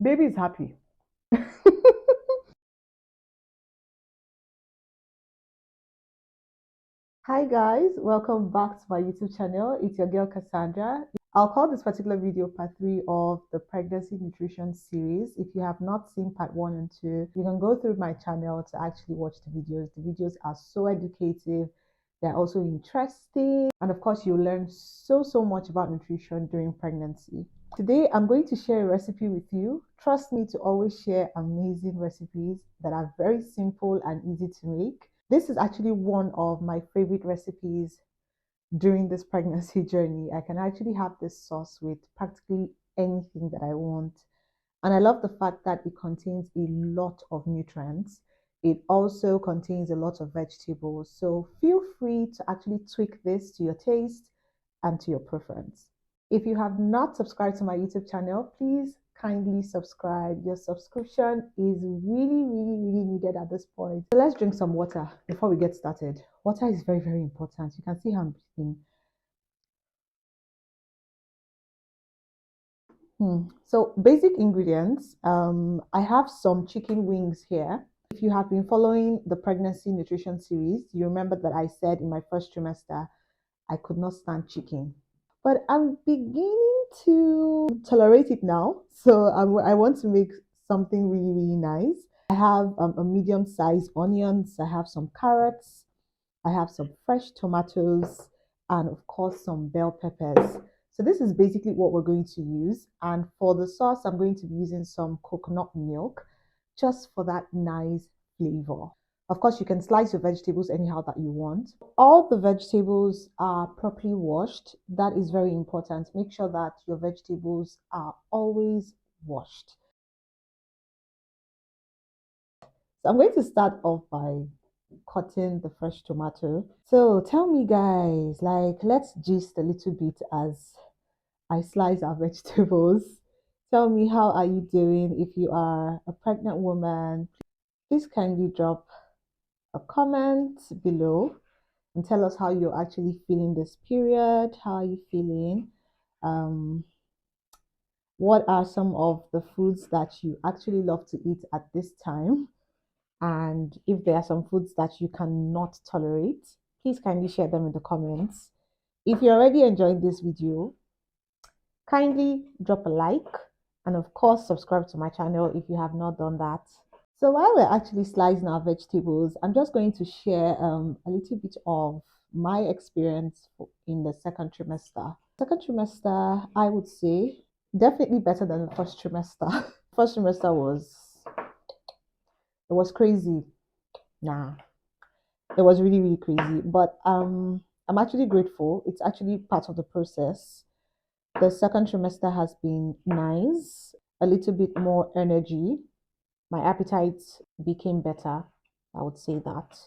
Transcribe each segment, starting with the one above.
Baby is happy. Hi guys, welcome back to my YouTube channel. It's your girl Cassandra. I'll call this particular video part 3 of the pregnancy nutrition series. If you have not seen part 1 and 2, you can go through my channel to actually watch the videos. The videos are so educative. They're also interesting. And of course, you'll learn so much about nutrition during pregnancy. Today, I'm going to share a recipe with you. Trust me to always share amazing recipes that are very simple and easy to make. This is actually one of my favorite recipes during this pregnancy journey. I can actually have this sauce with practically anything that I want. And I love the fact that it contains a lot of nutrients. It also contains a lot of vegetables. So feel free to actually tweak this to your taste and to your preference. If you have not subscribed to my YouTube channel, please kindly subscribe. Your subscription is really needed at this point. So let's drink some water before we get started. Water is very important. You can see how I'm breathing. So basic ingredients, I have some chicken wings here. If you have been following the pregnancy nutrition series, you remember that I said in my first trimester, I could not stand chicken. But I'm beginning to tolerate it now. So I want to make something really nice. I have a medium-sized onions. I have some carrots. I have some fresh tomatoes and of course some bell peppers. So this is basically what we're going to use. And for the sauce, I'm going to be using some coconut milk just for that nice flavor. Of course, you can slice your vegetables anyhow that you want. All the vegetables are properly washed. That is very important. Make sure that your vegetables are always washed. So I'm going to start off by cutting the fresh tomato. So tell me guys, let's gist a little bit as I slice our vegetables. Tell me, how are you doing? If you are a pregnant woman, please kindly drop a comment below and tell us how you're actually feeling this period. How are you feeling? Um, what are some of the foods that you actually love to eat at this time? And if there are some foods that you cannot tolerate, please kindly share them in the comments. If you're already enjoying this video, kindly drop a like and of course subscribe to my channel if you have not done that. So while we're actually slicing our vegetables, I'm just going to share a little bit of my experience in the second trimester. Second trimester, I would say, definitely better than the first trimester. First trimester was crazy. Nah, it was really crazy. But I'm actually grateful. It's actually part of the process. The second trimester has been nice, a little bit more energy. My appetite became better. I would say that.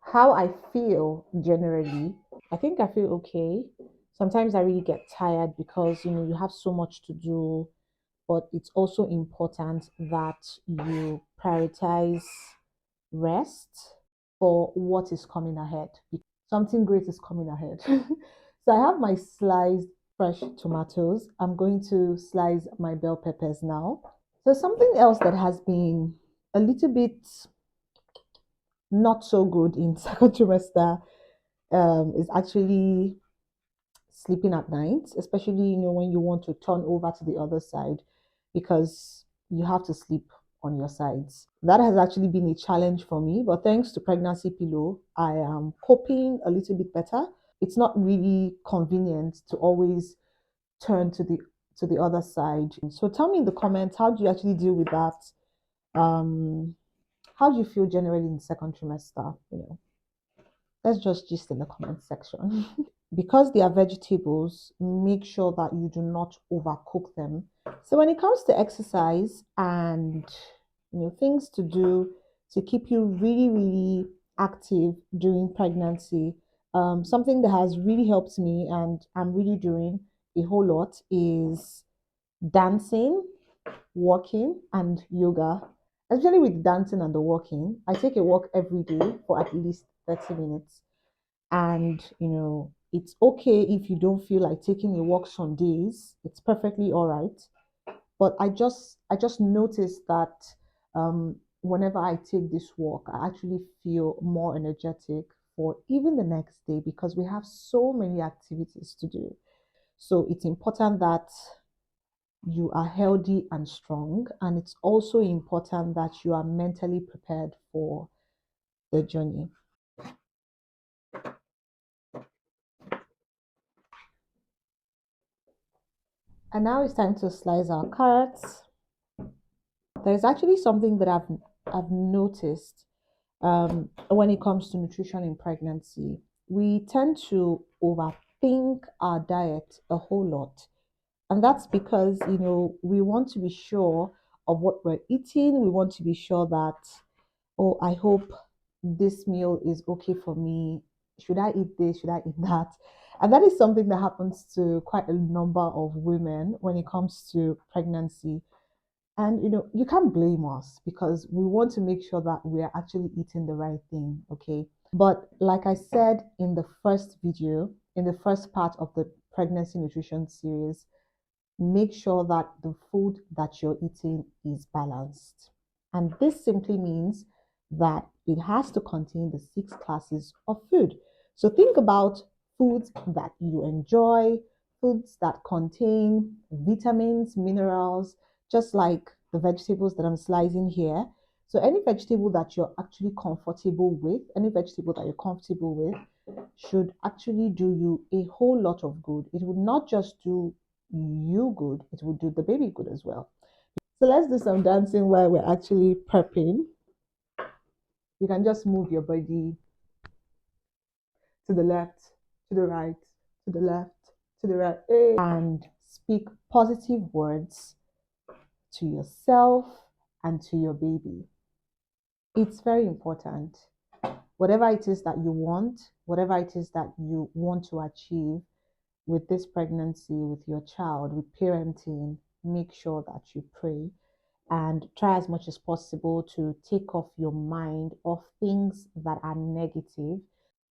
How I feel generally, I think I feel okay. Sometimes I really get tired because you have so much to do, but it's also important that you prioritize rest for what is coming ahead. Something great is coming ahead. So I have my sliced fresh tomatoes. I'm going to slice my bell peppers now. So something else that has been a little bit not so good in second trimester is actually sleeping at night, especially when you want to turn over to the other side because you have to sleep on your sides. That has actually been a challenge for me, but thanks to pregnancy pillow, I am coping a little bit better. It's not really convenient to always turn to the other side. So tell me in the comments, how do you actually deal with that? How do you feel generally in the second trimester? Let's just gist in the comment section. Because they are vegetables, make sure that you do not overcook them. So when it comes to exercise and things to do to keep you really active during pregnancy, something that has really helped me and I'm really doing a whole lot is dancing, walking, and yoga. Especially with dancing and the walking, I take a walk every day for at least 30 minutes. And it's okay if you don't feel like taking a walk some days. It's perfectly all right. But I just noticed that whenever I take this walk, I actually feel more energetic for even the next day because we have so many activities to do. So it's important that you are healthy and strong, and it's also important that you are mentally prepared for the journey. And now it's time to slice our carrots. There's actually something that I've noticed when it comes to nutrition in pregnancy. We tend to overthink our diet a whole lot. And that's because, we want to be sure of what we're eating. We want to be sure that, oh, I hope this meal is okay for me. Should I eat this? Should I eat that? And that is something that happens to quite a number of women when it comes to pregnancy. And you can't blame us because we want to make sure that we are actually eating the right thing, okay? But like I said in the first video, in the first part of the pregnancy nutrition series, make sure that the food that you're eating is balanced. And this simply means that it has to contain the 6 classes of food. So think about foods that you enjoy, foods that contain vitamins, minerals, just like the vegetables that I'm slicing here. So any vegetable that you're actually comfortable with, any vegetable that you're comfortable with, should actually do you a whole lot of good. It would not just do you good, it would do the baby good as well. So let's do some dancing while we're actually prepping. You can just move your body to the left, to the right, to the left, to the right, and speak positive words to yourself and to your baby. It's very important. Whatever it is that you want, whatever it is that you want to achieve with this pregnancy, with your child, with parenting, make sure that you pray and try as much as possible to take off your mind of things that are negative,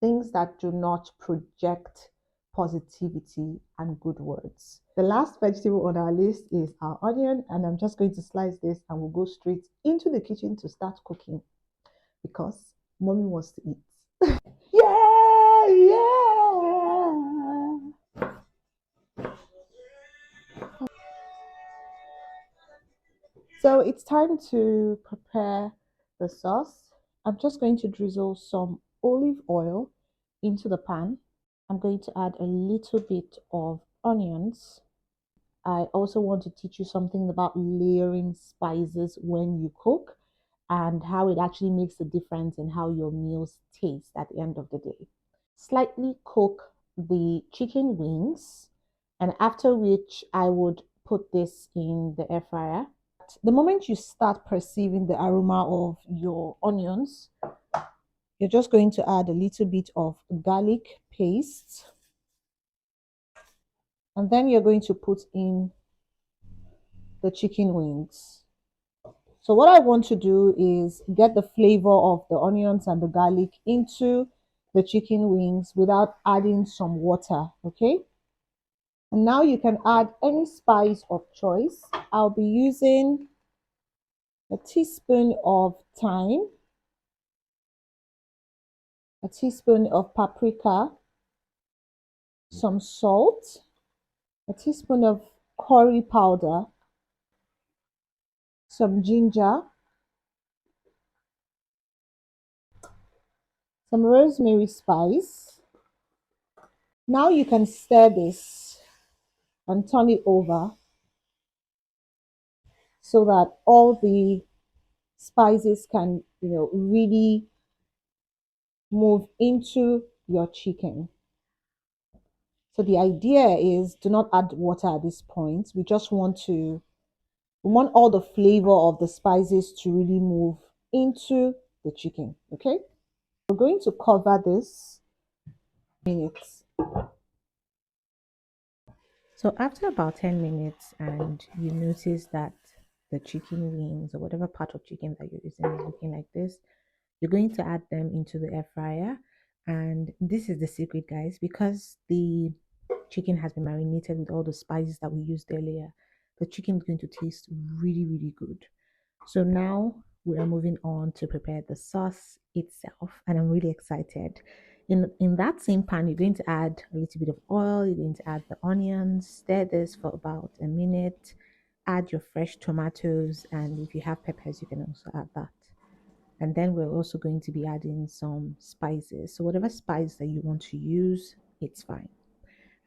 things that do not project positivity and good words. The last vegetable on our list is our onion, and I'm just going to slice this and we'll go straight into the kitchen to start cooking because mommy wants to eat. Yeah, yeah. So it's time to prepare the sauce. I'm just going to drizzle some olive oil into the pan. I'm going to add a little bit of onions. I also want to teach you something about layering spices when you cook and how it actually makes a difference in how your meals taste at the end of the day. Slightly cook the chicken wings, and after which I would put this in the air fryer. The moment you start perceiving the aroma of your onions, you're just going to add a little bit of garlic paste, and then you're going to put in the chicken wings. So what I want to do is get the flavor of the onions and the garlic into the chicken wings without adding some water, okay? And now you can add any spice of choice. I'll be using a teaspoon of thyme, a teaspoon of paprika, some salt, a teaspoon of curry powder, some ginger, some rosemary spice. Now you can stir this and turn it over so that all the spices can, really move into your chicken. So the idea is do not add water at this point. We want all the flavor of the spices to really move into the chicken. Okay. We're going to cover this minutes. So after about 10 minutes and you notice that the chicken wings or whatever part of chicken that you're using is looking like this, you're going to add them into the air fryer. And this is the secret, guys, because the chicken has been marinated with all the spices that we used earlier. the chicken is going to taste really, really good. So now we are moving on to prepare the sauce itself, and I'm really excited. In that same pan, you're going to add a little bit of oil. You're going to add the onions, stir this for about a minute. Add your fresh tomatoes, and if you have peppers, you can also add that. And then we're also going to be adding some spices. So whatever spice that you want to use, it's fine.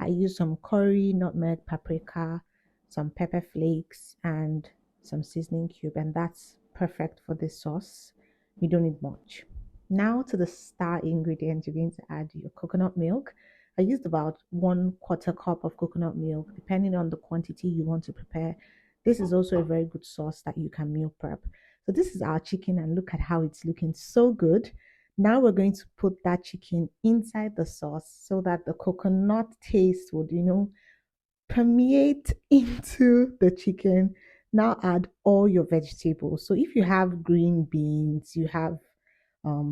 I use some curry, nutmeg, paprika, some pepper flakes, and some seasoning cube, and that's perfect for this sauce. You don't need much. Now to the star ingredient, you're going to add your coconut milk. I used about 1/4 cup of coconut milk, depending on the quantity you want to prepare. This is also a very good sauce that you can meal prep. So this is our chicken, and look at how it's looking so good. Now we're going to put that chicken inside the sauce so that the coconut taste would, permeate into the chicken. Now add all your vegetables. So if you have green beans, you have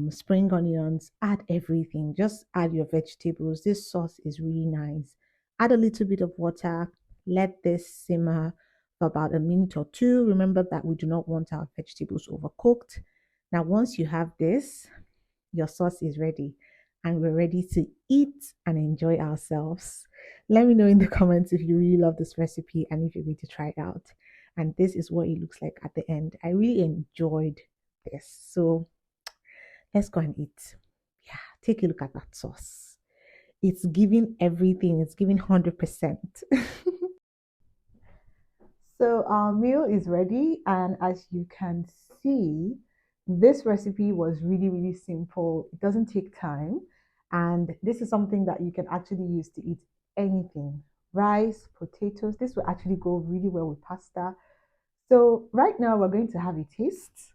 spring onions, add everything. Just add your vegetables. This sauce is really nice. Add a little bit of water. Let this simmer for about a minute or two. Remember that we do not want our vegetables overcooked. Now, once you have this, your sauce is ready and we're ready to eat and enjoy ourselves. Let me know in the comments if you really love this recipe and if you're going to try it out. And this is what it looks like at the end. I really enjoyed this. So let's go and eat. Yeah, take a look at that sauce. It's giving everything, it's giving 100%. So our meal is ready, and as you can see, this recipe was really, really simple. It doesn't take time, and this is something that you can actually use to eat anything. Rice, potatoes, this will actually go really well with pasta. So right now we're going to have a taste.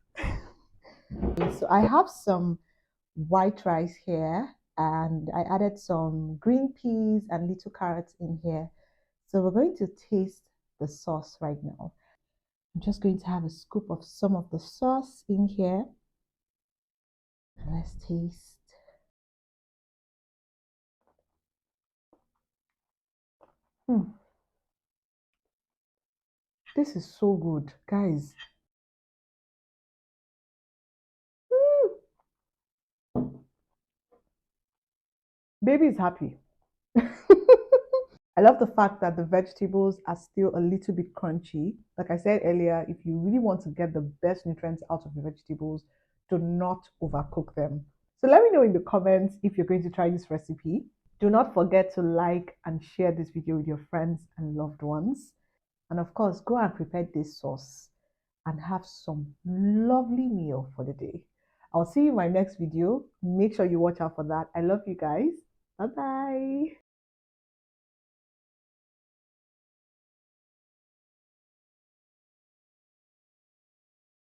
So I have some white rice here, and I added some green peas and little carrots in here. So we're going to taste the sauce right now. I'm just going to have a scoop of some of the sauce in here. Let's taste. Hmm. This is so good, guys. Baby is happy. I love the fact that the vegetables are still a little bit crunchy. Like I said earlier, if you really want to get the best nutrients out of your vegetables, do not overcook them. So let me know in the comments if you're going to try this recipe. Do not forget to like and share this video with your friends and loved ones. And of course, go and prepare this sauce and have some lovely meal for the day. I'll see you in my next video. Make sure you watch out for that. I love you guys. Bye bye.